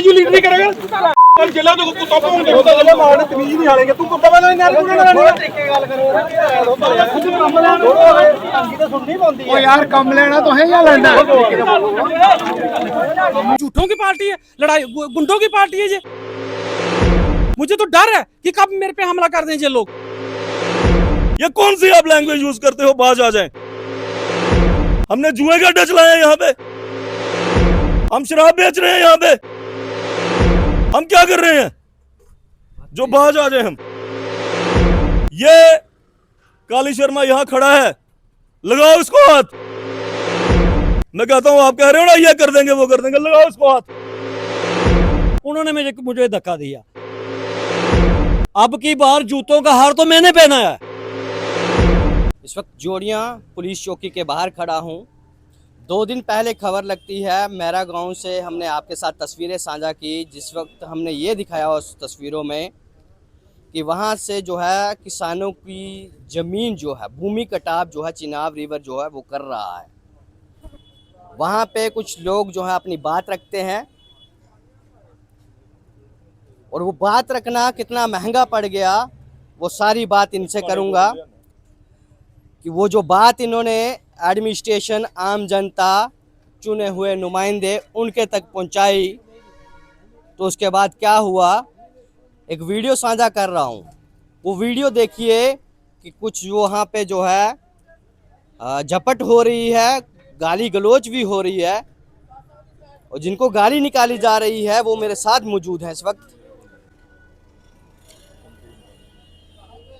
लीडरी करेगा जिला तो कुत्ता होंगे मारने तमीज नहीं हालेंगे तू कुत्ता वाला नहीं ओ यार कम लेना तो है या लेना झूठों की पार्टी है, लड़ाई गुंडों की पार्टी है ये। मुझे तो डर है कि कब मेरे पे हमला कर दें ये लोग। ये कौन सी आप लैंग्वेज यूज करते हो, बाज आ जाए। हमने जुए का अड्डा चलाया है यहाँ पे, हम शराब बेच रहे हैं यहाँ पे, हम क्या कर रहे हैं जो बाज आ जाए हम। ये काली शर्मा यहाँ खड़ा है, लगाओ इसको हाथ। मैं कहता हूँ आप कह रहे हो ना ये कर देंगे वो कर देंगे, लगाओ इसको हाथ। उन्होंने मुझे धक्का दिया। अब की बार जूतों का हार तो मैंने पहना है। इस वक्त जोड़ियां पुलिस चौकी के बाहर खड़ा हूं। 2 दिन पहले खबर लगती है मेरा गांव से, हमने आपके साथ तस्वीरें साझा की, जिस वक्त हमने ये दिखाया उस तस्वीरों में कि वहाँ से जो है किसानों की ज़मीन जो है, भूमि कटाव जो है चिनाब रिवर जो है वो कर रहा है। वहाँ पे कुछ लोग जो है अपनी बात रखते हैं और वो बात रखना कितना महंगा पड़ गया वो सारी बात इनसे करूँगा कि वो जो बात इन्होंने एडमिनिस्ट्रेशन, आम जनता, चुने हुए नुमाइंदे उनके तक पहुंचाई, तो उसके बाद क्या हुआ। एक वीडियो साझा कर रहा हूं, वो वीडियो देखिए कि कुछ वहाँ पे जो है झपट हो रही है, गाली गलौज भी हो रही है और जिनको गाली निकाली जा रही है वो मेरे साथ मौजूद हैं इस वक्त।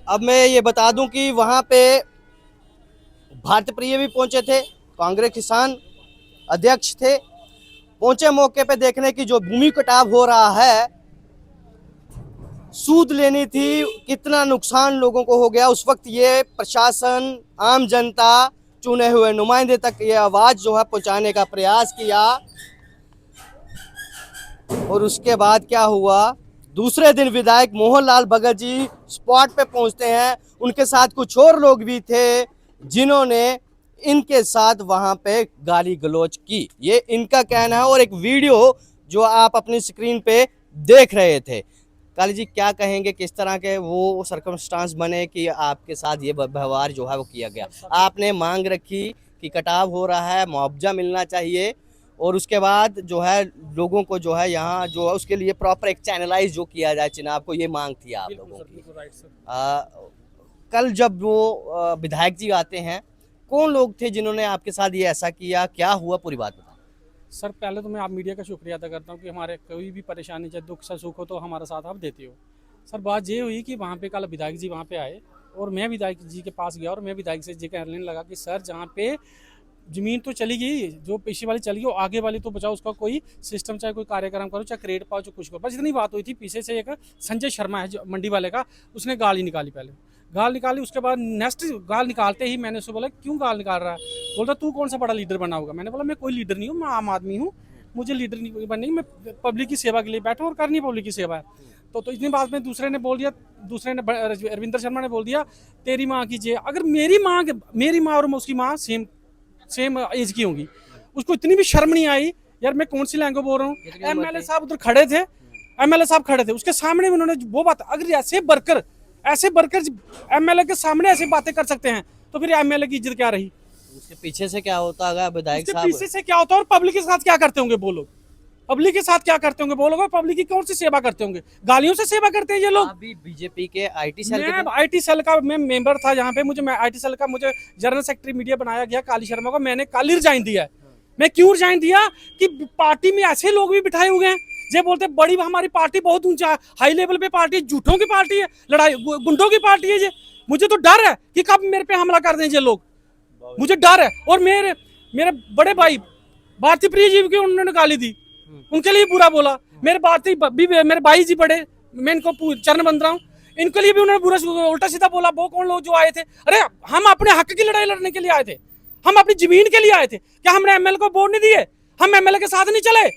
अब मैं ये बता दूं कि वहाँ पे भारत प्रिय भी पहुंचे थे, कांग्रेस किसान अध्यक्ष थे, पहुंचे मौके पे देखने की जो भूमि कटाव हो रहा है, सूद लेनी थी, कितना नुकसान लोगों को हो गया। उस वक्त ये प्रशासन, आम जनता, चुने हुए नुमाइंदे तक ये आवाज़ जो है पहुंचाने का प्रयास किया और उसके बाद क्या हुआ। दूसरे दिन विधायक मोहन लाल भगत जी स्पॉट पे पहुंचते हैं, उनके साथ कुछ और लोग भी थे जिन्होंने इनके साथ वहां पे गाली गलौज की, ये इनका कहना है। और एक वीडियो जो आप अपनी स्क्रीन पे देख रहे थे। काली जी क्या कहेंगे, किस तरह के वो सर्कमस्टांस बने कि आपके साथ ये व्यवहार जो है वो किया गया। आपने मांग रखी कि कटाव हो रहा है, मुआवजा मिलना चाहिए और उसके बाद जो है लोगों को जो है यहाँ जो है उसके लिए प्रॉपर एक चैनलाइज जो किया जाए चिनाब को, ये मांग थी आप लोगों की। कल जब वो विधायक जी आते हैं, कौन लोग थे जिन्होंने आपके साथ ये ऐसा किया, क्या हुआ, पूरी बात बताओ। सर पहले तो मैं आप मीडिया का शुक्रिया अदा करता हूँ कि हमारे कोई भी परेशानी, चाहे दुख से सुख हो, तो हमारा साथ आप देते हो। सर बात ये हुई कि वहाँ पे कल विधायक जी वहाँ पे आए और मैं विधायक जी के पास गया और मैं विधायक से जी कहने लगा कि सर जहाँ पे ज़मीन तो चली गई, जो पीछे वाली चली गई, आगे वाली तो बचाओ, उसका कोई सिस्टम, चाहे कोई कार्यक्रम करो, चाहे क्रेडिट पाओ, चाहे कुछ करो। बस इतनी बात हुई थी। पीछे से एक संजय शर्मा है जो मंडी वाले का, उसने गाली निकाली, पहले गाल निकाली, उसके बाद नेक्स्ट गाल निकालते ही मैंने उससे बोला क्यों गाल निकाल रहा है। बोलता तू कौन सा बड़ा लीडर बना होगा। मैंने बोला मैं कोई लीडर नहीं हूँ, मैं आम आदमी हूँ, मुझे लीडर नहीं बननी, मैं पब्लिक की सेवा के लिए बैठा हूँ और करनी पब्लिक की सेवा है। तो इतनी बात में दूसरे ने बोल दिया, दूसरे ने रविंद्र शर्मा ने बोल दिया तेरी माँ की जय। अगर मेरी माँ और उसकी माँ सेम एज की होंगी, उसको इतनी भी शर्म नहीं आई यार मैं कौन सी लैंग्वेज बोल रहा हूँ। एमएलए साहब उधर खड़े थे, उसके सामने उन्होंने वो बात, अगर ऐसे वर्कर एमएलए के सामने ऐसी बातें कर सकते हैं तो फिर एमएलए की इज्जत क्या रही। उसके पीछे से क्या होता है विधायक साहब, पीछे से क्या होता है और पब्लिक के साथ क्या करते होंगे वो लोग, पब्लिक के साथ क्या करते होंगे वो लोग, पब्लिक की कौन सी सेवा करते होंगे, गालियों से सेवा करते हैं ये लोग। अभी बीजेपी के आईटी सेल का मैं मेंबर था यहाँ पे, मुझे आईटी सेल का मुझे जनरल सेक्रेटरी मीडिया बनाया गया काली शर्मा को, मैंने कल रिजाइन दिया है। मैं क्यों रिजाइन दिया कि पार्टी में ऐसे लोग भी बिठाए हुए हैं जे बोलते बड़ी हमारी पार्टी बहुत ऊंचा हाई लेवल पे पार्टी है, झूठों की पार्टी है, लड़ाई गुंडों की पार्टी है ये। मुझे तो डर है कि कब मेरे पे हमला कर दें ये लोग, मुझे डर है। और मेरे बड़े भाई भारती प्रिय जी की उन्होंने गाली दी, उनके लिए बुरा बोला। मेरे भाई जी बड़े, मैं इनको चरण बंद रहा हूँ, इनके लिए भी उन्होंने बुरा उल्टा सीधा बोला। वो कौन लोग जो आए थे, अरे हम अपने हक की लड़ाई लड़ने के लिए आए थे, हम अपनी जमीन के लिए आए थे। क्या हमने एमएलए को वोट नहीं दिए, हम एमएलए के साथ नहीं चले,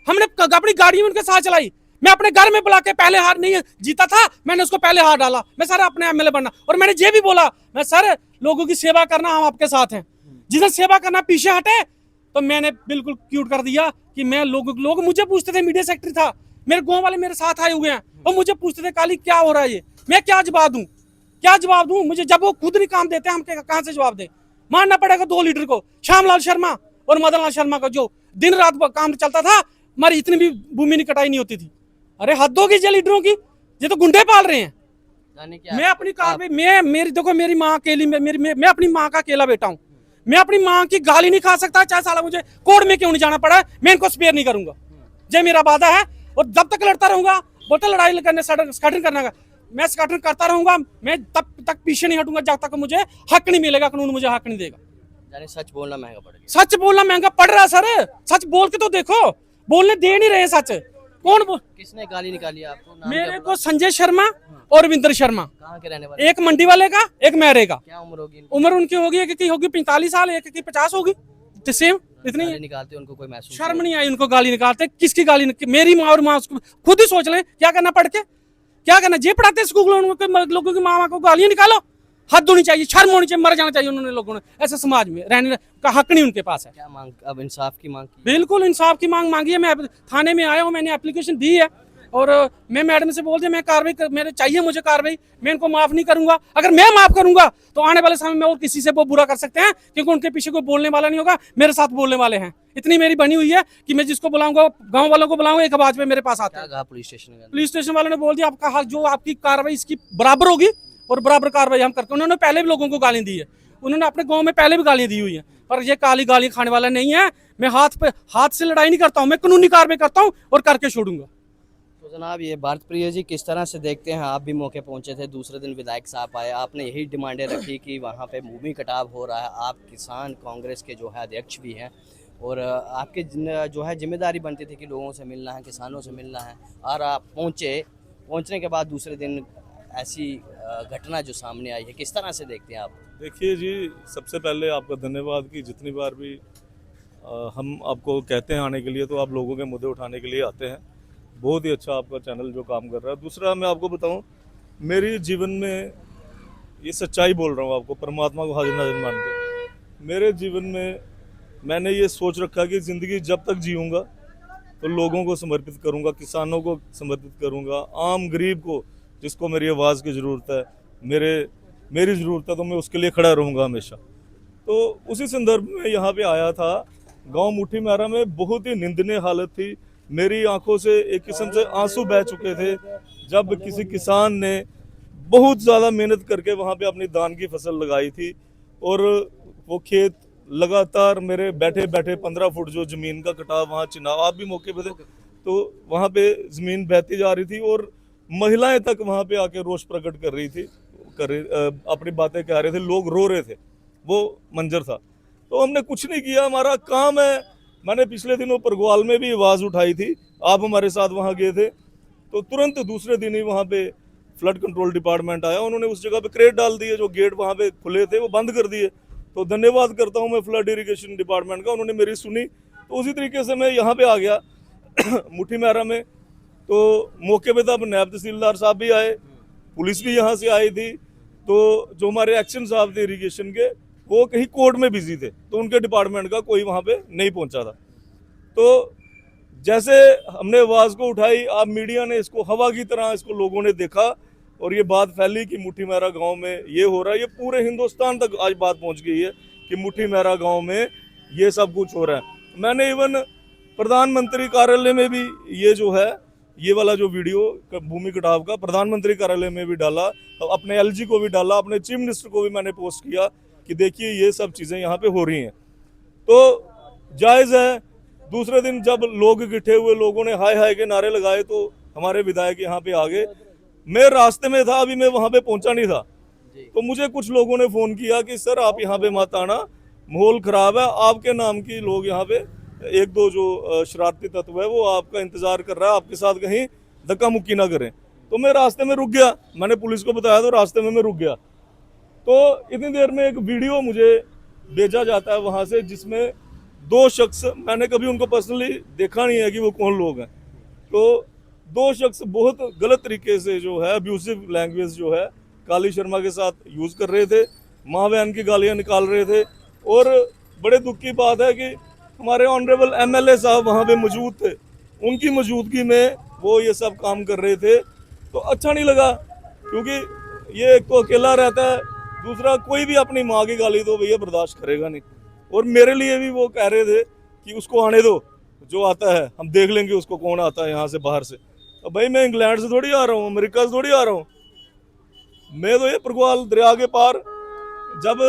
हमने अपनी गाड़ी में उनके साथ चलाई। मैं अपने घर में बुला के पहले हार नहीं जीता था, मैंने उसको पहले हार डाला। मैं सर अपने एमएलए बनना, और मैंने ये भी बोला मैं सर लोगों की सेवा करना हम आपके साथ हैं। जिसे सेवा करना पीछे हटे तो मैंने बिल्कुल क्यूट कर दिया कि मैं लोग मुझे पूछते थे, मीडिया सेक्रेटरी था, मेरे गांव वाले मेरे साथ आए हुए हैं और मुझे पूछते थे काली क्या हो रहा है ये, मैं क्या जवाब दूं, क्या जवाब दूं? मुझे जब वो खुद नहीं काम देते हम कहां से जवाब दें? मानना पड़ेगा 2 लीडर को, श्यामलाल शर्मा और मदन लाल शर्मा का, जो दिन रात काम चलता था, हमारी इतनी भी भूमि नहीं कटाई नहीं होती थी। अरे हद होगी ये लीडरों की, ये तो गुंडे पाल रहे हैं। मैं अपनी कार्रवाई मेरी माँ अकेली, मैं अपनी माँ का अकेला बेटा हूँ, मैं अपनी माँ की गाली नहीं खा सकता, चाहे साला मुझे कोर्ट में क्यों नहीं जाना पड़ा, मैं इनको स्पेयर नहीं करूंगा। ये मेरा वादा है, और जब तक लड़ता रहूंगा, बोलते लड़ाई करने स्कैटरिंग करने का, मैं स्कैटरिंग करता रहूंगा, मैं तब तक पीछे नहीं हटूंगा जब तक मुझे हक नहीं मिलेगा, कानून मुझे हक नहीं देगा। यानी सच बोलना महंगा पड़ गया। सच बोलना महंगा पड़ रहा है सर, सच बोल के तो देखो, बोलने दे नहीं रहे सच। किसने गाली निकाली आपको? नाम मेरे को संजय शर्मा और विंदर शर्मा, कहाँ के रहने वाले? एक मंडी वाले का, एक मेरे का। क्या उम्र होगी? उम्र उनकी होगी, एक की होगी 45 साल, एक की 50 होगी, सेम इतनी है। निकालते उनको कोई महसूस शर्म नहीं आई उनको गाली निकालते? किसकी गाली मेरी माँ और माँ, खुद ही सोच लें क्या करना पड़ के, क्या करना? जे पढ़ाते स्कूल लोगों की माँ को गालियां निकालो, हद होनी चाहिए, शर्म होनी चाहिए, मर जाना चाहिए उन्होंने, लोगों ने ऐसे समाज में रहने का हक नहीं उनके पास है। क्या मांग, अब इंसाफ की मांग की? बिल्कुल इंसाफ की मांग मांगी है। मैं थाने में आया हूँ, मैंने एप्लीकेशन दी है, और मैं मैडम से बोल दिया मैं कार्रवाई मेरे चाहिए, मुझे कार्रवाई, मैं इनको माफ नहीं करूंगा। अगर मैं माफ करूंगा तो आने वाले समय में और किसी से वो बुरा कर सकते हैं, क्योंकि उनके पीछे कोई बोलने वाला नहीं होगा, मेरे साथ बोलने वाले हैं। इतनी मेरी बनी हुई है कि मैं जिसको बुलाऊंगा, गांव वालों को बुलाऊंगा, एक आवाज पे मेरे पास आते हैं। पुलिस स्टेशन वालों ने बोल दिया आपका हक, जो आपकी कार्रवाई इसकी बराबर होगी और बराबर कार्रवाई हम करके। उन्होंने पहले भी लोगों को गाली दी है, उन्होंने अपने गाँव में पहले भी गालियां दी हुई है, पर ये काली गाली खाने वाला नहीं है। मैं हाथ से लड़ाई नहीं करता हूँ, मैं कानूनी कार्रवाई करता हूँ और करके छोड़ूंगा। तो जनाब ये भारत प्रिय जी किस तरह से देखते हैं? आप भी मौके पहुंचे थे, दूसरे दिन विधायक साहब आए, आपने यही डिमांडें रखी कि वहाँ पे भूमि कटाव हो रहा है। आप किसान कांग्रेस के जो है अध्यक्ष भी हैं, और आपके जो है जिम्मेदारी बनती थी कि लोगों से मिलना है, किसानों से मिलना है, और आप पहुँचने के बाद दूसरे दिन ऐसी घटना जो सामने आई है, किस तरह से देखते हैं आप? देखिए जी, सबसे पहले आपका धन्यवाद कि जितनी बार भी हम आपको कहते हैं आने के लिए, तो आप लोगों के मुद्दे उठाने के लिए आते हैं। बहुत ही अच्छा आपका चैनल जो काम कर रहा है। दूसरा मैं आपको बताऊं, मेरी जीवन में ये सच्चाई बोल रहा हूँ आपको, परमात्मा को हाजिर नाजिर मान के, मेरे जीवन में मैंने ये सोच रखा कि ज़िंदगी जब तक जीऊँगा तो लोगों को समर्पित करूँगा, किसानों को समर्पित करूँगा, आम गरीब को जिसको मेरी आवाज़ की ज़रूरत है, मेरी ज़रूरत है, तो मैं उसके लिए खड़ा रहूँगा हमेशा। तो उसी संदर्भ में यहाँ पे आया था। गांव मुठी मैरा में बहुत ही निंदनीय हालत थी, मेरी आंखों से एक किस्म से आंसू बह चुके थे जब किसी किसान ने बहुत ज़्यादा मेहनत करके वहाँ पे अपनी धान की फसल लगाई थी, और वो खेत लगातार मेरे बैठे बैठे 15 फुट जो ज़मीन का कटाव वहाँ चिनाव, आप भी मौके पे थे, तो वहाँ पे ज़मीन बहती जा रही थी, और महिलाएं तक वहाँ पे आके रोष प्रकट कर रही थी, अपनी बातें कह रहे थे, लोग रो रहे थे, वो मंजर था। तो हमने कुछ नहीं किया, हमारा काम है। मैंने पिछले दिनों परगवाल में भी आवाज़ उठाई थी, आप हमारे साथ वहाँ गए थे, तो तुरंत दूसरे दिन ही वहाँ पे फ्लड कंट्रोल डिपार्टमेंट आया, उन्होंने उस जगह पे क्रेट डाल दिए, जो गेट वहाँ पे खुले थे वो बंद कर दिए। तो धन्यवाद करता हूँ मैं फ्लड इरिगेशन डिपार्टमेंट का, उन्होंने मेरी सुनी। तो उसी तरीके से मैं यहाँ पे आ गया मुठी मैरा में, तो मौके पे तब नायब तहसीलदार साहब भी आए, पुलिस भी यहाँ से आई थी, तो जो हमारे एक्शन साहब थे इरिगेशन के, वो कहीं कोर्ट में बिजी थे, तो उनके डिपार्टमेंट का कोई वहाँ पे नहीं पहुँचा था। तो जैसे हमने आवाज़ को उठाई, आप मीडिया ने इसको हवा की तरह इसको लोगों ने देखा, और ये बात फैली कि मुठी मैरा गांव में ये हो रहा है। ये पूरे हिंदुस्तान तक आज बात पहुंच गई है कि मुठी मैरा गांव में ये सब कुछ हो रहा है। मैंने इवन प्रधानमंत्री कार्यालय में भी ये जो है, ये वाला जो वीडियो भूमि कटाव का, प्रधानमंत्री कार्यालय में भी डाला, तो अपने एलजी को भी डाला, अपने चीफ मिनिस्टर को भी मैंने पोस्ट किया कि देखिए ये सब चीज़ें यहाँ पे हो रही हैं। तो जायज़ है। दूसरे दिन जब लोग इकट्ठे हुए, लोगों ने हाय हाय के नारे लगाए, तो हमारे विधायक यहाँ पे आ गए। मैं रास्ते में था, अभी मैं वहाँ पे पहुँचा नहीं था, तो मुझे कुछ लोगों ने फ़ोन किया कि सर आप यहाँ पे मत आना, माहौल ख़राब है, आपके नाम की लोग यहाँ पे 1-2 जो शरारती तत्व है वो आपका इंतज़ार कर रहा है, आपके साथ कहीं धक्का मुक्की ना करें। तो मैं रास्ते में रुक गया, मैंने पुलिस को बताया, तो रास्ते में मैं रुक गया। तो इतनी देर में एक वीडियो मुझे भेजा जाता है वहाँ से, जिसमें दो शख्स, मैंने कभी उनको पर्सनली देखा नहीं है कि वो कौन लोग हैं, तो दो शख्स बहुत गलत तरीके से जो है अब्यूसिव लैंग्वेज जो है काली शर्मा के साथ यूज़ कर रहे थे, माँ बहन की गालियाँ निकाल रहे थे। और बड़े दुख की बात है कि हमारे ऑनरेबल MLA साहब वहाँ पे मौजूद थे, उनकी मौजूदगी में वो ये सब काम कर रहे थे, तो अच्छा नहीं लगा। क्योंकि ये एक तो अकेला रहता है, दूसरा कोई भी अपनी माँ की गाली तो भैया बर्दाश्त करेगा नहीं। और मेरे लिए भी वो कह रहे थे कि उसको आने दो, जो आता है हम देख लेंगे उसको कौन आता है यहाँ से बाहर से। तो भाई मैं इंग्लैंड से थोड़ी आ रहा हूँ, अमेरिका से थोड़ी आ रहा हूँ, मैं तो ये प्रगवाल दरिया के पार, जब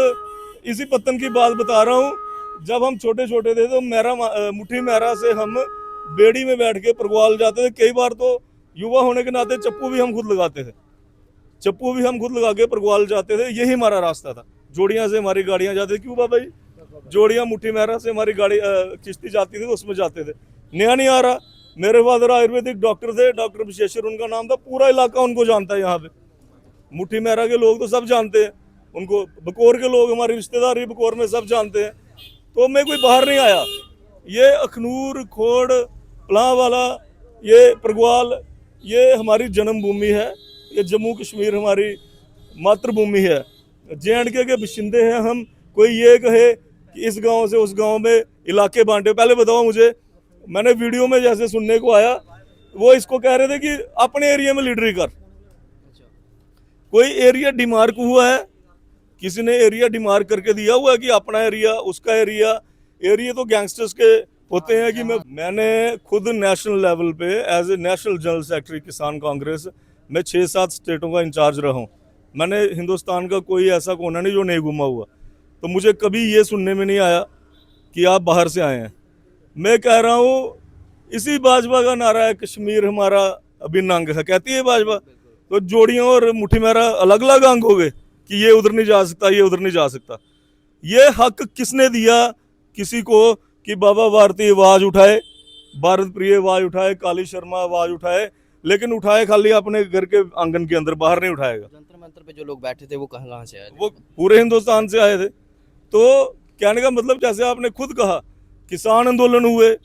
इसी पत्तन की बात बता रहा हूँ, जब हम छोटे छोटे थे तो मुट्ठी मैरा से हम बेड़ी में बैठ के प्रगवाल जाते थे। कई बार तो युवा होने के नाते चप्पू भी हम खुद लगाते थे, चप्पू भी हम खुद लगा के प्रगवाल जाते थे, यही हमारा रास्ता था। जोड़ियाँ से हमारी गाड़ियाँ जाती थी, क्यों बाबा जी, जोड़ियाँ मुट्ठी मैरा से हमारी गाड़ी किश्ती जाती थी तो उसमें जाते थे। नया नहीं आ रहा, मेरे फादर आयुर्वेदिक डॉक्टर थे, डॉक्टर विशेषर उनका नाम था, पूरा इलाका उनको जानता है। यहाँ पे मुट्ठी मैरा के लोग तो सब जानते हैं उनको, बकोर के लोग, हमारी रिश्तेदारी बकोर में सब जानते हैं। तो मैं कोई बाहर नहीं आया, ये अखनूर, खोड़, पलांवाला, ये प्रगवाल, ये हमारी जन्मभूमि है, ये जम्मू कश्मीर हमारी मातृभूमि है, JNK के बशिंदे हैं हम। कोई ये कहे कि इस गांव से उस गांव में इलाके बांटे, पहले बताओ मुझे, मैंने वीडियो में जैसे सुनने को आया, वो इसको कह रहे थे कि अपने एरिया में लीडरी कर। कोई एरिया डिमार्क हुआ है, किसी ने एरिया डिमार्क करके दिया हुआ है कि अपना एरिया, उसका एरिया? एरिया तो गैंगस्टर्स के होते हैं। कि मैंने खुद नेशनल लेवल पे as a national general secretary Kisan Congress में 6-7 स्टेटों का इंचार्ज रहा हूँ। मैंने हिंदुस्तान का कोई ऐसा कोना नहीं जो नहीं घूमा हुआ, तो मुझे कभी ये सुनने में नहीं आया कि आप बाहर से आए हैं। मैं कह रहा हूँ, इसी भाजपा का नारा है कश्मीर हमारा अभिन्न अंग है, कहती है भाजपा, तो जोड़ियों और मुट्ठी मेरा अलग अलग अंग हो गए कि ये उधर नहीं जा सकता, ये उधर नहीं जा सकता। ये हक किसने दिया किसी को कि बाबा भारती आवाज उठाए, भारत प्रिय आवाज उठाए, काली शर्मा आवाज उठाए, लेकिन उठाए खाली अपने घर के आंगन के अंदर, बाहर नहीं उठाएगा। जंतर मंतर पे जो लोग बैठे थे वो कहाँ से आए थे? वो पूरे हिंदुस्तान से आए थे। तो कहने का मतलब, जैसे आपने खुद कहा, किसान आंदोलन हुए,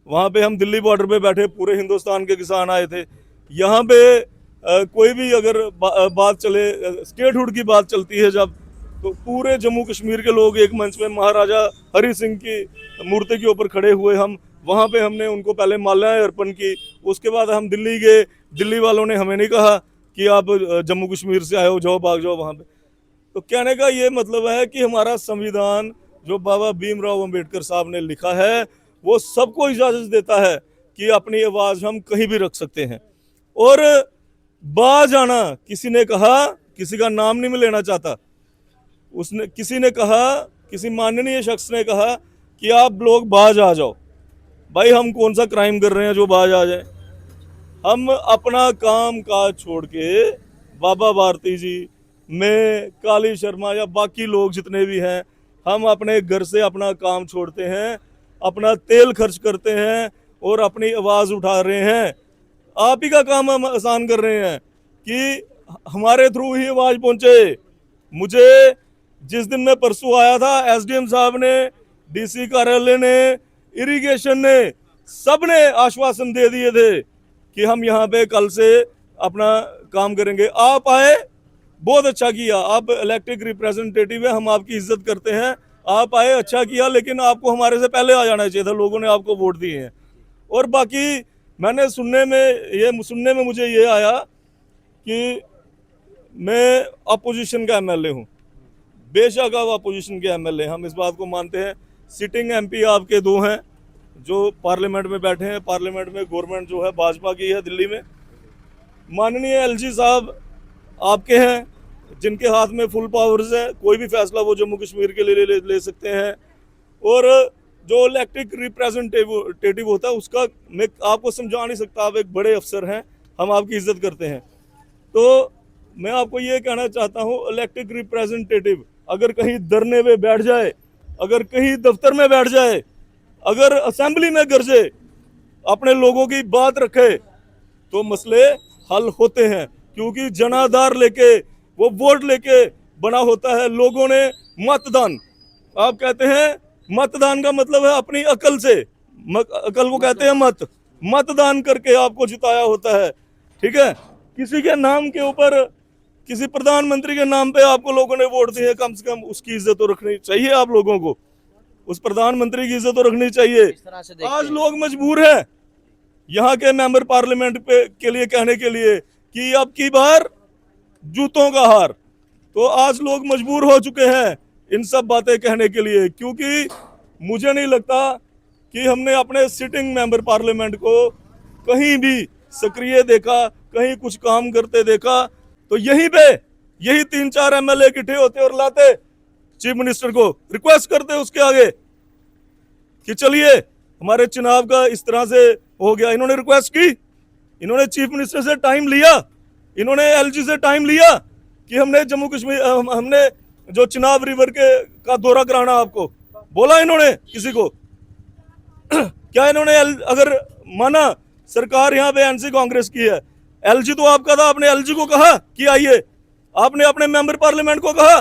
वहाँ पे हम दिल्ली बॉर्डर पे बैठे, पूरे हिंदुस्तान के किसान आए थे। यहाँ पे कोई भी अगर बात चले, स्टेटहुड की बात चलती है जब, तो पूरे जम्मू कश्मीर के लोग एक मंच में महाराजा हरि सिंह की मूर्ति के ऊपर खड़े हुए। हम वहाँ पे हमने उनको पहले माल्याएं अर्पण की, उसके बाद हम दिल्ली गए। दिल्ली वालों ने हमें नहीं कहा कि आप जम्मू कश्मीर से आए हो, जाओ भाग जाओ वहाँ पे। तो कहने का ये मतलब है कि हमारा संविधान जो बाबा भीमराव अंबेडकर साहब ने लिखा है, वो सबको इजाज़त देता है कि अपनी आवाज़ हम कहीं भी रख सकते हैं। और बाज आना, किसी ने कहा, किसी का नाम नहीं मैं लेना चाहता, उसने, किसी ने कहा, किसी माननीय शख्स ने कहा कि आप लोग बाज आ जाओ। भाई हम कौन सा क्राइम कर रहे हैं जो बाज आ जाए? हम अपना काम काज छोड़ के, बाबा भारती जी, मैं, काली शर्मा या बाकी लोग जितने भी हैं, हम अपने घर से अपना काम छोड़ते हैं, अपना तेल खर्च करते हैं और अपनी आवाज़ उठा रहे हैं। आप ही का काम हम आसान कर रहे हैं कि हमारे थ्रू ही आवाज़ पहुंचे। मुझे जिस दिन मैं परसों आया था, SDM साहब ने, DC कार्यालय ने, इरिगेशन ने, सब ने आश्वासन दे दिए थे कि हम यहाँ पे कल से अपना काम करेंगे। आप आए, बहुत अच्छा किया, आप इलेक्टेड रिप्रेजेंटेटिव है, हम आपकी इज्जत करते हैं, आप आए, अच्छा किया, लेकिन आपको हमारे से पहले आ जाना चाहिए था, लोगों ने आपको वोट दिए हैं। और बाकी मैंने सुनने में मुझे ये आया कि मैं अपोजिशन का MLA हूँ। बेशक आप अपोजिशन के MLA, हम इस बात को मानते हैं। सिटिंग MP आपके 2 हैं जो पार्लियामेंट में बैठे हैं। पार्लियामेंट में गवर्नमेंट जो है भाजपा की है दिल्ली में। माननीय LG साहब आपके हैं, जिनके हाथ में फुल पावर्स है, कोई भी फैसला वो जम्मू कश्मीर के लिए ले सकते हैं। और जो इलेक्टेड रिप्रेजेंटेटिव होता है, उसका मैं आपको समझा नहीं सकता, आप एक बड़े अफसर हैं, हम आपकी इज्जत करते हैं। तो मैं आपको ये कहना चाहता हूँ, इलेक्टेड रिप्रेजेंटेटिव अगर कहीं धरने में बैठ जाए, अगर कहीं दफ्तर में बैठ जाए, अगर असेंबली में गरजे, अपने लोगों की बात रखे, तो मसले हल होते हैं। क्योंकि जनाधार लेके, वो वोट लेके बना होता है। लोगों ने मतदान, आप कहते हैं मतदान का मतलब है अपनी अकल से, अकल को कहते हैं मतदान करके आपको जिताया होता है, ठीक है। किसी के नाम के ऊपर, किसी प्रधानमंत्री के नाम पे आपको लोगों ने वोट दिए, कम से कम उसकी इज्जत तो रखनी चाहिए आप लोगों को, उस प्रधानमंत्री की इज्जत तो रखनी चाहिए। इस तरह से देखते आज हैं। लोग मजबूर हैं यहाँ के मेंबर पार्लियामेंट पे के लिए कहने के लिए कि अब की बार जूतों का हार, तो आज लोग मजबूर हो चुके हैं इन सब बातें कहने के लिए, क्योंकि मुझे नहीं लगता कि हमने अपने सिटिंग मेंबर पार्लियामेंट को कहीं भी सक्रिय देखा, कहीं कुछ काम करते देखा। तो यही 3-4 एमएलए इकट्ठे होते और लाते चीफ मिनिस्टर को, रिक्वेस्ट करते उसके आगे कि चलिए हमारे चुनाव का इस तरह से हो गया। इन्होंने रिक्वेस्ट की, इन्होंने चीफ मिनिस्टर से टाइम लिया, इन्होंने एलजी से टाइम लिया कि हमने जम्मू कश्मीर, हमने जो चिनाब रिवर का दौरा कराना आपको बोला, इन्होंने किसी को क्या इन्होंने अगर माना सरकार यहाँ पे एनसी कांग्रेस की है, एलजी तो आपका था, आपने एलजी को कहा कि आइए, आपने अपने मेंबर पार्लियामेंट को कहा,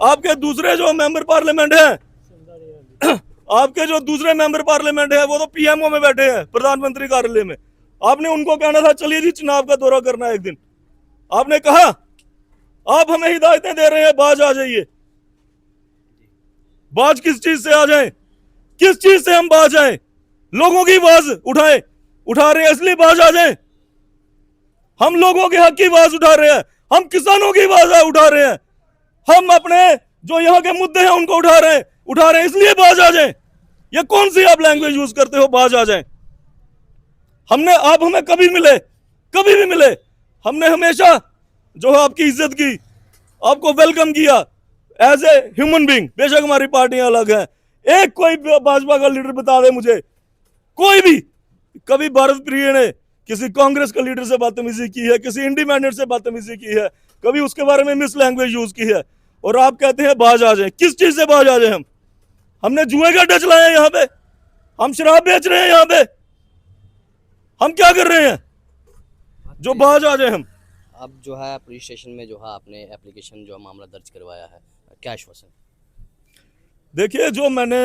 आपके दूसरे जो मेंबर पार्लियामेंट हैं आपके जो दूसरे मेंबर पार्लियामेंट है वो तो पीएमओ में बैठे हैं, प्रधानमंत्री कार्यालय में, आपने उनको कहना था चलिए जी चुनाव का दौरा करना है एक दिन, आपने कहा आप हमें हिदायतें दे रहे हैं बाज आ जाइए। बाज किस चीज से आ जाएं, किस चीज से हम बाज आए? लोगों की आवाज उठा रहे हैं इसलिए बाज आ जाएं। हम लोगों के हक की आवाज उठा रहे हैं, हम किसानों की आवाज उठा रहे हैं, हम अपने जो यहाँ के मुद्दे हैं उनको उठा रहे हैं इसलिए बाज आ जाएं। ये कौन सी आप लैंग्वेज यूज करते हो बाज आ जाएं? आप हमें कभी भी मिले, हमने हमेशा जो है आपकी इज्जत की, आपको वेलकम किया एज ए ह्यूमन बीइंग। बेशक हमारी पार्टियां अलग हैं, एक कोई भाजपा का लीडर बता दे मुझे, कोई भी कभी भारत प्रिय ने किसी कांग्रेस के लीडर से बदतमीजी की है, किसी इंडिपेंडेंट से बदतमीजी की है, कभी उसके बारे में मिस लैंग्वेज यूज की है, और आप कहते हैं बाज आ जाए? किस चीज से बाज आ जाए? हमने जुए का अड्डा चलाया यहाँ पे, हम शराब बेच रहे हैं यहाँ पे, हम क्या कर रहे हैं जो बाज आ जाए हम? अब जो है पुलिस स्टेशन में जो है आपने एप्लीकेशन जो मामला दर्ज करवाया है, क्या आश्वासन? देखिए, जो मैंने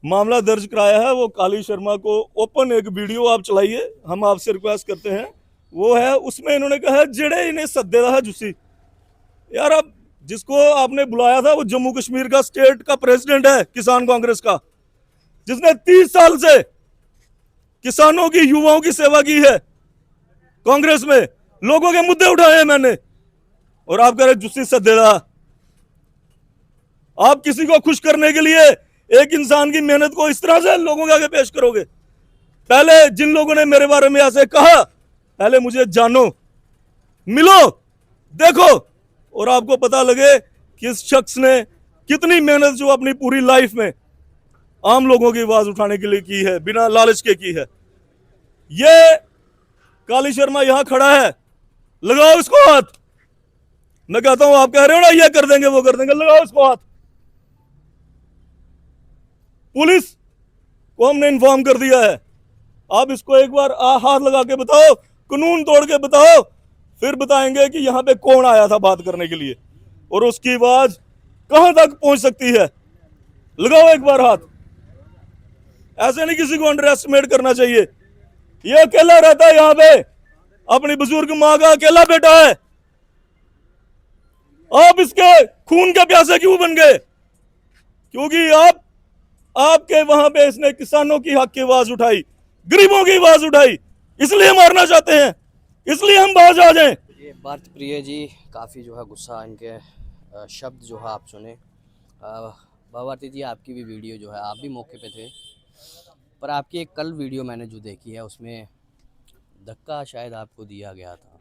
मामला दर्ज कराया है वो काली शर्मा को ओपन एक वीडियो आप चलाइए, हम आपसे रिक्वेस्ट करते हैं, वो है उसमें इन्होंने कहा है जेड़े इन्हें सद्दे दा है जुस्सी। यार, अब जिसको आपने बुलाया था वो जम्मू कश्मीर का स्टेट का प्रेसिडेंट है किसान कांग्रेस का, जिसने 30 साल से किसानों की, युवाओं की सेवा की है कांग्रेस में, लोगों के मुद्दे उठाए हैं मैंने, और आप कह रहे जुस्सी सद्दे दा। आप किसी को खुश करने के लिए एक इंसान की मेहनत को इस तरह से लोगों के आगे पेश करोगे? पहले जिन लोगों ने मेरे बारे में ऐसे कहा, पहले मुझे जानो, मिलो, देखो, और आपको पता लगे कि इस शख्स ने कितनी मेहनत जो अपनी पूरी लाइफ में आम लोगों की आवाज उठाने के लिए की है, बिना लालच के की है। ये काली शर्मा यहां खड़ा है, लगाओ इसको हाथ। मैं कहता हूं, आप कह रहे हो ना ये कर देंगे वो कर देंगे, लगाओ इसको हाथ। पुलिस को हमने इन्फॉर्म कर दिया है, आप इसको एक बार हाथ लगा के बताओ, कानून तोड़ के बताओ, फिर बताएंगे कि यहां पे कौन आया था बात करने के लिए और उसकी आवाज कहां तक पहुंच सकती है। लगाओ एक बार हाथ। ऐसे नहीं किसी को अंडर एस्टिमेट करना चाहिए। ये अकेला रहता है यहां पे, अपनी बुजुर्ग मां का अकेला बेटा है। आप इसके खून के प्यासे क्यों बन गए? क्योंकि आपके वहां पे इसने किसानों की हक की आवाज उठाई, गरीबों की आवाज उठाई, इसलिए मारना चाहते हैं, इसलिए हम बाज आ जाएं। ये भारत प्रिय जी काफ़ी जो है गुस्सा, इनके शब्द जो है आप सुने। भावार्थी जी, आपकी भी वीडियो जो है, आप भी मौके पे थे, पर आपकी एक कल वीडियो मैंने जो देखी है उसमें धक्का शायद आपको दिया गया था।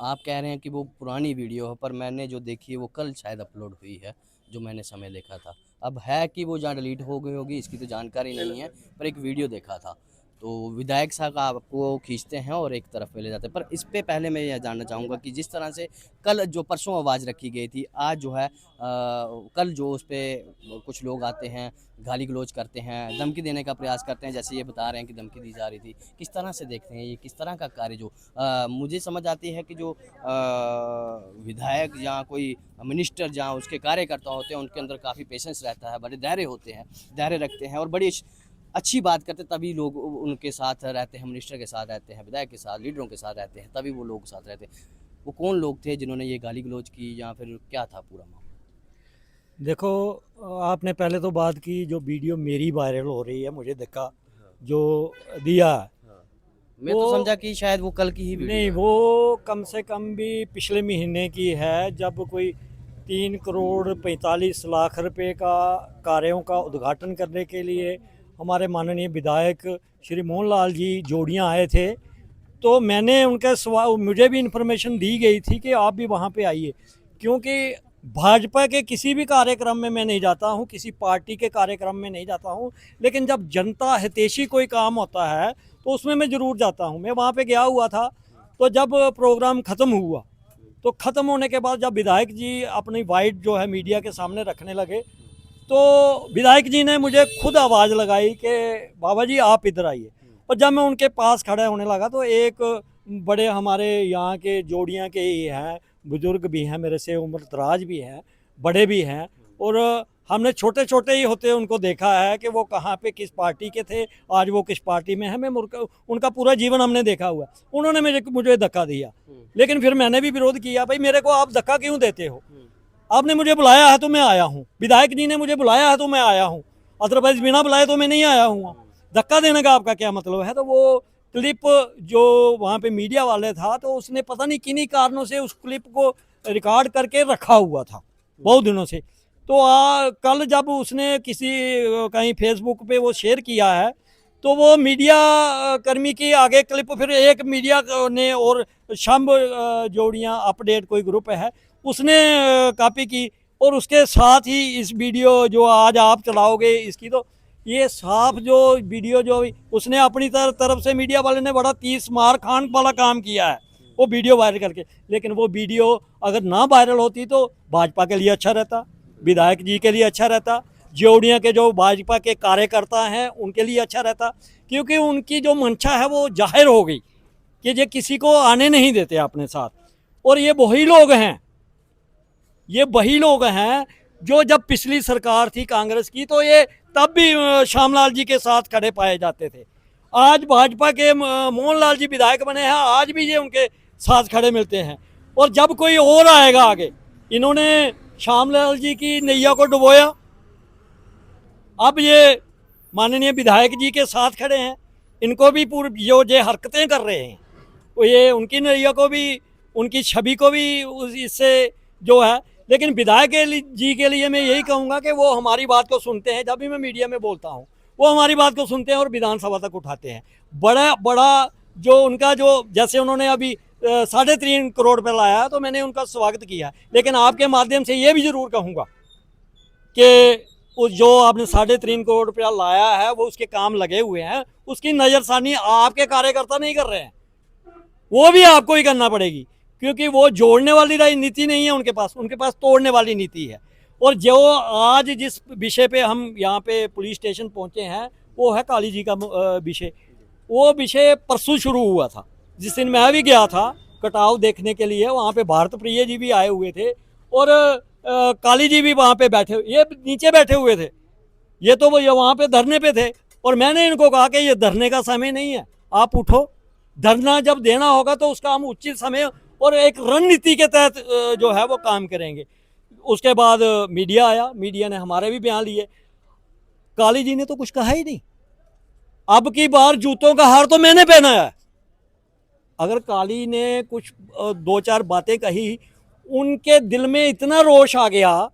आप कह रहे हैं कि वो पुरानी वीडियो है, पर मैंने जो देखी है वो कल शायद अपलोड हुई है, जो मैंने समय देखा था। अब है कि वो जहाँ डिलीट हो गई होगी इसकी तो जानकारी नहीं है, पर एक वीडियो देखा था। तो विधायक साहब आपको खींचते हैं और एक तरफ ले जाते हैं। पर इस पे पहले मैं यह जानना चाहूँगा कि जिस तरह से कल जो परसों आवाज़ रखी गई थी, आज जो है कल जो उस पर कुछ लोग आते हैं, गाली गलौज करते हैं, धमकी देने का प्रयास करते हैं, जैसे ये बता रहे हैं कि धमकी दी जा रही थी, किस तरह से देखते हैं ये, किस तरह का कार्य जो मुझे समझ आती है कि जो विधायक या कोई मिनिस्टर जहाँ उसके कार्यकर्ता होते हैं उनके अंदर काफ़ी पेशेंस रहता है, बड़े धैर्य होते हैं, धैर्य रखते हैं और बड़ी अच्छी बात करते, तभी लोग उनके साथ रहते हैं, मिनिस्टर के साथ रहते हैं, विधायक के साथ, लीडरों के साथ रहते हैं, तभी वो लोग साथ रहते हैं। वो कौन लोग थे जिन्होंने ये गाली गलौज की या फिर क्या था पूरा मामला? देखो, आपने पहले तो बात की जो वीडियो मेरी वायरल हो रही है, मुझे धक्का जो दिया है, मैं तो समझा कि शायद वो कल की ही वीडियो नहीं, है। वो कम से कम भी पिछले महीने की है, जब कोई 3 करोड़ 45 लाख रुपए का कार्यों का उद्घाटन करने के लिए हमारे माननीय विधायक श्री मोहन लाल जी जोड़ियाँ आए थे। तो मैंने उनका मुझे भी इन्फॉर्मेशन दी गई थी कि आप भी वहाँ पे आइए, क्योंकि भाजपा के किसी भी कार्यक्रम में मैं नहीं जाता हूँ, किसी पार्टी के कार्यक्रम में नहीं जाता हूँ, लेकिन जब जनता हितैषी कोई काम होता है तो उसमें मैं ज़रूर जाता हूँ। मैं वहाँ पे गया हुआ था। तो जब प्रोग्राम ख़त्म हुआ, तो ख़त्म होने के बाद जब विधायक जी अपनी वाइट जो है मीडिया के सामने रखने लगे, तो विधायक जी ने मुझे खुद आवाज़ लगाई कि बाबा जी आप इधर आइए। और जब मैं उनके पास खड़ा होने लगा तो एक बड़े हमारे यहाँ के जोड़ियाँ के ही हैं, बुज़ुर्ग भी हैं, मेरे से उम्र दराज भी हैं, बड़े भी हैं, और हमने छोटे छोटे ही होते उनको देखा है कि वो कहाँ पे किस पार्टी के थे, आज वो किस पार्टी में है। मैं उनका पूरा जीवन हमने देखा हुआ। उन्होंने मुझे धक्का दिया, लेकिन फिर मैंने भी विरोध किया, भाई मेरे को आप धक्का क्यों देते हो? आपने मुझे बुलाया है तो मैं आया हूँ, विधायक जी ने मुझे बुलाया है तो मैं आया हूँ, अदरवाइज बिना बुलाए तो मैं नहीं आया हूँ। धक्का देने का आपका क्या मतलब है? तो वो क्लिप जो वहाँ पे मीडिया वाले था, तो उसने पता नहीं किन्हीं कारणों से उस क्लिप को रिकॉर्ड करके रखा हुआ था बहुत दिनों से। तो कल जब उसने किसी कहीं फेसबुक पे वो शेयर किया है, तो वो मीडिया कर्मी की आगे क्लिप फिर एक मीडिया ने और शंभ जोड़ियाँ अपडेट कोई ग्रुप है उसने कॉपी की, और उसके साथ ही इस वीडियो जो आज आप चलाओगे इसकी, तो ये साफ जो वीडियो जो उसने अपनी तरफ से मीडिया वाले ने बड़ा 30 मार खान वाला काम किया है वो वीडियो वायरल करके। लेकिन वो वीडियो अगर ना वायरल होती तो भाजपा के लिए अच्छा रहता, विधायक जी के लिए अच्छा रहता, जोड़ियाँ के जो भाजपा के कार्यकर्ता हैं उनके लिए अच्छा रहता, क्योंकि उनकी जो मंशा है वो जाहिर हो गई कि ये किसी को आने नहीं देते अपने साथ। और ये वही लोग हैं, ये वही लोग हैं जो जब पिछली सरकार थी कांग्रेस की, तो ये तब भी श्यामलाल जी के साथ खड़े पाए जाते थे। आज भाजपा के मोहन लाल जी विधायक बने हैं, आज भी ये उनके साथ खड़े मिलते हैं। और जब कोई और आएगा आगे, इन्होंने श्यामलाल जी की नैया को डुबोया, अब ये माननीय विधायक जी के साथ खड़े हैं, इनको भी पूरी जो ये हरकतें कर रहे हैं, तो ये उनकी नैया को भी, उनकी छवि को भी इससे जो है। लेकिन विधायक जी के लिए मैं यही कहूँगा कि वो हमारी बात को सुनते हैं। जब भी मैं मीडिया में बोलता हूँ वो हमारी बात को सुनते हैं और विधानसभा तक उठाते हैं। बड़ा जो उनका जो जैसे उन्होंने अभी 3.5 करोड़ रुपये लाया, तो मैंने उनका स्वागत किया। लेकिन आपके माध्यम से ये भी ज़रूर कहूँगा कि उस जो आपने 3.5 करोड़ रुपया लाया है वो उसके काम लगे हुए हैं, उसकी नज़रसानी आपके कार्यकर्ता नहीं कर रहे हैं, वो भी आपको ही करना पड़ेगी, क्योंकि वो जोड़ने वाली नीति नहीं है उनके पास तोड़ने वाली नीति है। और जो आज जिस विषय पे हम यहाँ पे पुलिस स्टेशन पहुँचे हैं वो है काली जी का विषय। वो विषय परसों शुरू हुआ था, जिस दिन मैं भी गया था कटाव देखने के लिए, वहाँ पे भारत प्रिय जी भी आए हुए थे और काली जी भी वहाँ पे बैठे, ये नीचे बैठे हुए थे, ये तो वो वहाँ पे धरने पे थे। और मैंने इनको कहा कि ये धरने का समय नहीं है, आप उठो, धरना जब देना होगा तो उसका हम उचित समय और एक रणनीति के तहत जो है वो काम करेंगे। उसके बाद मीडिया आया, मीडिया ने हमारे भी बयान लिए, काली जी ने तो कुछ कहा ही नहीं। अब की बार जूतों का हार तो मैंने पहना है। अगर काली ने कुछ 2-4 बातें कही, उनके दिल में इतना रोष आ गया,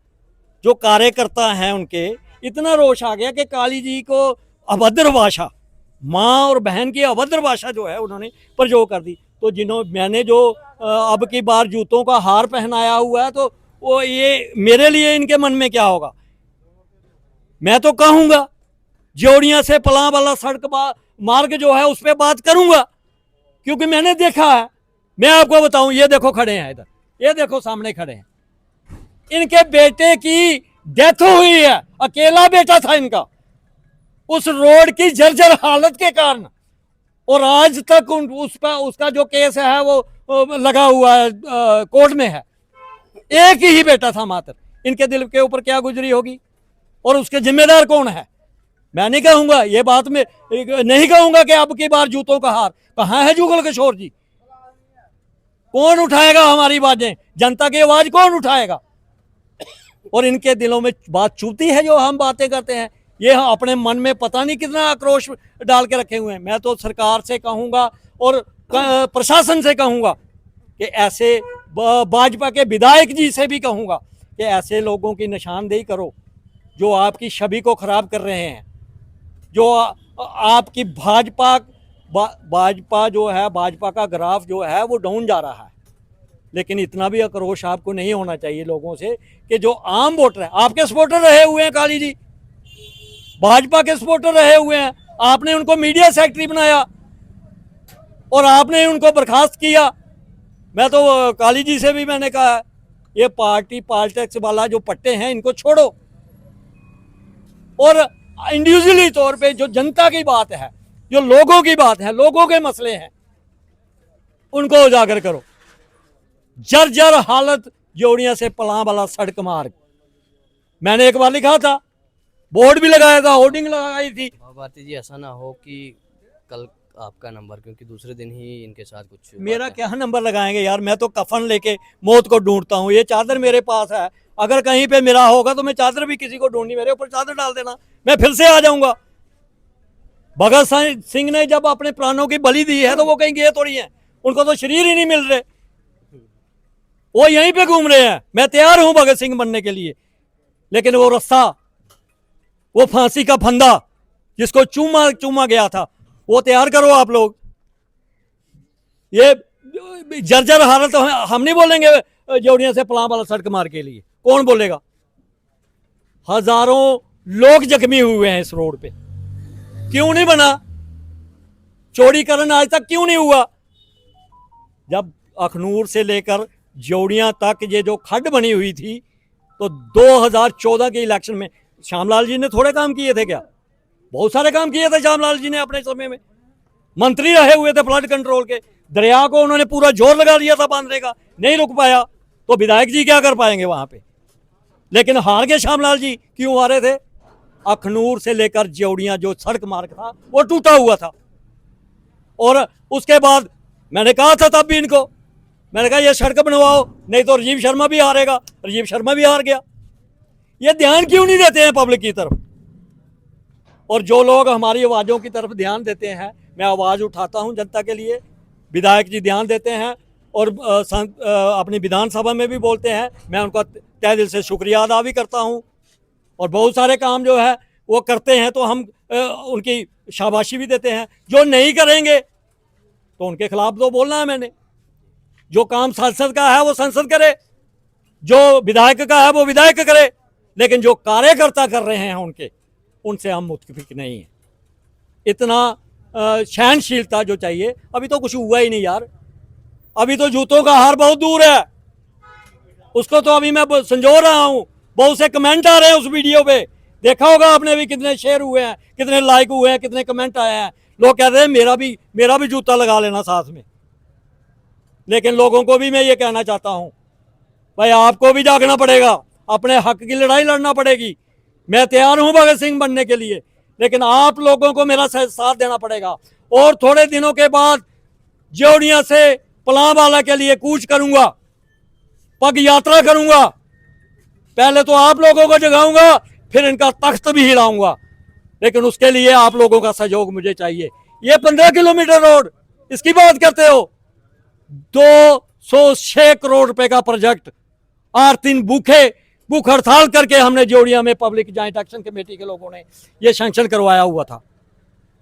जो कार्यकर्ता हैं उनके इतना रोष आ गया कि काली जी को अभद्र भाषा, माँ और बहन की अभद्र भाषा जो है उन्होंने प्रयोग कर दी। तो मैंने जो अब की बार जूतों का हार पहनाया हुआ है, तो वो ये मेरे लिए इनके मन में क्या होगा? मैं तो कहूँगा जोड़ियाँ से पलां वाला सड़क मार्ग जो है उस पर बात करूंगा, क्योंकि मैंने देखा है। मैं आपको बताऊं, ये देखो खड़े हैं इधर, ये देखो सामने खड़े हैं, इनके बेटे की डेथ हुई है, अकेला बेटा था इनका, उस रोड की जर्जर हालत के कारण। और आज तक उसका जो केस है वो लगा हुआ है, कोर्ट में है। एक ही बेटा था मात्र, इनके दिल के ऊपर क्या गुजरी होगी, और उसके जिम्मेदार कौन है? मैं नहीं कहूंगा ये बात, में नहीं कहूंगा कि अब की बार जूतों का हार। कहां है जुगल किशोर जी? कौन उठाएगा हमारी बातें? जनता की आवाज कौन उठाएगा? और इनके दिलों में बात चुभती है जो हम बातें करते हैं। ये अपने मन में पता नहीं कितना आक्रोश डाल के रखे हुए हैं। मैं तो सरकार से कहूंगा और प्रशासन से कहूंगा कि ऐसे, भाजपा के विधायक जी से भी कहूंगा कि ऐसे लोगों की निशानदेही करो जो आपकी छवि को खराब कर रहे हैं, जो आपकी भाजपा जो है, भाजपा का ग्राफ जो है वो डाउन जा रहा है। लेकिन इतना भी आक्रोश आपको नहीं होना चाहिए लोगों से कि जो आम वोटर हैं, आपके सपोर्टर रहे हुए हैं काली जी, भाजपा के सपोर्टर रहे हुए हैं, आपने उनको मीडिया सेक्रेटरी बनाया और आपने उनको बर्खास्त किया। मैं तो काली जी से भी मैंने कहा, ये पार्टी पॉलिटिक्स वाला जो पट्टे हैं इनको छोड़ो, और इंडिविजुअली तौर पे जो जनता की बात है, जो लोगों की बात है, लोगों के मसले हैं, उनको उजागर करो। जर्जर हालत जोड़ियां से पलां वाला सड़क मार्ग, मैंने एक बार लिखा था, बोर्ड भी लगाया था, होर्डिंग लगाई थी। भारती जी, ऐसा ना हो कि कल आपका नंबर, क्योंकि दूसरे दिन ही इनके साथ कुछ मेरा क्या नंबर लगाएंगे यार? मैं तो कफन लेके मौत को ढूंढता हूँ। ये चादर मेरे पास है, अगर कहीं पे मेरा होगा तो मैं चादर भी किसी को ढूंढनी, मेरे ऊपर चादर डाल देना, मैं फिर से आ जाऊंगा। भगत सिंह ने जब अपने प्राणों की बलि दी है तो वो कहीं गए थोड़ी हैं, उनको तो शरीर ही नहीं मिल रहे, वो यहीं पे घूम रहे हैं। मैं तैयार हूं भगत सिंह बनने के लिए, लेकिन वो रास्ता, वो फांसी का फंदा जिसको चूमा गया था, वो तैयार करो आप लोग। ये जर्जर हालत हम नहीं बोलेंगे जोड़ियां से पलां वाला सड़क मार्ग के लिए, कौन बोलेगा? हजारों लोग जख्मी हुए हैं इस रोड पे, क्यों नहीं बना? चौड़ीकरण आज तक क्यों नहीं हुआ? जब अखनूर से लेकर जोड़ियां तक ये जो खड्ड बनी हुई थी, तो 2014 के इलेक्शन में श्यामलाल जी ने थोड़े काम किए थे क्या? बहुत सारे काम किए थे श्यामलाल जी ने अपने समय में, मंत्री रहे हुए थे फ्लड कंट्रोल के। दरिया को उन्होंने पूरा जोर लगा दिया था बांधने का, नहीं रुक पाया, तो विधायक जी क्या कर पाएंगे वहां पे? लेकिन हार गए श्यामलाल जी। क्यों हारे थे? अखनूर से लेकर जोड़ियां जो सड़क मार्ग था वो टूटा हुआ था। और उसके बाद मैंने कहा था तब भी इनको, मैंने कहा ये सड़क बनवाओ, नहीं तो राजीव शर्मा भी हारेगा। राजीव शर्मा भी हार गया। ये ध्यान क्यों नहीं देते हैं पब्लिक की तरफ? और जो लोग हमारी आवाज़ों की तरफ ध्यान देते हैं, मैं आवाज़ उठाता हूं जनता के लिए, विधायक जी ध्यान देते हैं और अपनी विधानसभा में भी बोलते हैं, मैं उनका तहे दिल से शुक्रिया अदा भी करता हूं। और बहुत सारे काम जो है वो करते हैं तो हम उनकी शाबाशी भी देते हैं। जो नहीं करेंगे तो उनके खिलाफ तो बोलना है मैंने। जो काम सांसद का है वो संसद करे, जो विधायक का है वो विधायक करे, लेकिन जो कार्यकर्ता कर रहे हैं उनसे हम मुतफिक नहीं है। इतना सहनशीलता जो चाहिए, अभी तो कुछ हुआ ही नहीं यार। अभी तो जूतों का हार बहुत दूर है, उसको तो अभी मैं संजो रहा हूं। बहुत से कमेंट आ रहे हैं उस वीडियो पे, देखा होगा आपने भी, कितने शेयर हुए हैं, कितने लाइक हुए हैं, कितने कमेंट आए हैं। लोग कह रहे हैं मेरा भी जूता लगा लेना साथ में। लेकिन लोगों को भी मैं ये कहना चाहता हूं, भाई आपको भी जागना पड़ेगा, अपने हक की लड़ाई लड़ना पड़ेगी। मैं तैयार हूं भगत सिंह बनने के लिए, लेकिन आप लोगों को मेरा साथ देना पड़ेगा। और थोड़े दिनों के बाद जोड़ियां से पलांवाला के लिए कूच करूंगा, पग यात्रा करूंगा। पहले तो आप लोगों को जगाऊंगा, फिर इनका तख्त भी हिलाऊंगा, लेकिन उसके लिए आप लोगों का सहयोग मुझे चाहिए। ये 15 किलोमीटर रोड, इसकी बात करते हो? 206 करोड़ रुपए का प्रोजेक्ट 8 दिन भूख हड़ताल करके हमने जोड़िया में पब्लिक जॉइंट एक्शन कमेटी के लोगों ने ये सैंक्शन करवाया हुआ था।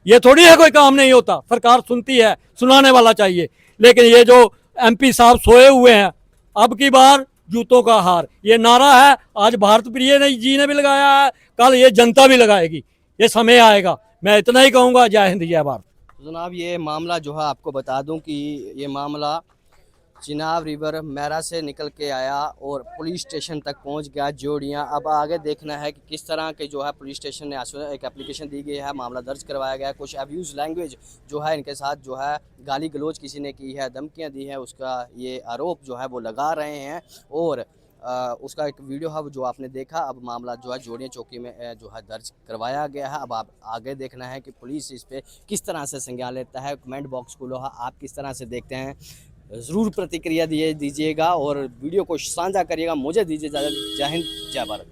ये थोड़ी है कोई काम नहीं होता, सरकार सुनती है, सुनाने वाला चाहिए। लेकिन ये जो एमपी साहब सोए हुए हैं, अब की बार जूतों का हार, ये नारा है आज भारत प्रिय जी ने भी लगाया है, कल ये जनता भी लगाएगी। ये समय आएगा, मैं इतना ही कहूँगा। जय हिंद जय भारत। जनाब ये मामला जो है आपको बता दूं कि ये मामला चिनाब रिवर मैरा से निकल के आया और पुलिस स्टेशन तक पहुंच गया जोड़ियां। अब आगे देखना है कि किस तरह के जो है पुलिस स्टेशन ने एक एप्लीकेशन दी गई है, मामला दर्ज करवाया गया है। कुछ अब्यूज़ लैंग्वेज जो है इनके साथ जो है गाली गलौज किसी ने की है, धमकियां दी है, उसका ये आरोप जो है वो लगा रहे हैं। और उसका एक वीडियो है जो आपने देखा। अब मामला जो है जोड़ियाँ चौकी में जो है दर्ज करवाया गया है। अब आप आगे देखना है कि पुलिस इस पर किस तरह से संज्ञान लेता है। कमेंट बॉक्स खोलो, आप किस तरह से देखते हैं, ज़रूर प्रतिक्रिया दीजिएगा और वीडियो को साझा करिएगा। मुझे दीजिए इजाज़त। जय हिंद जय भारत।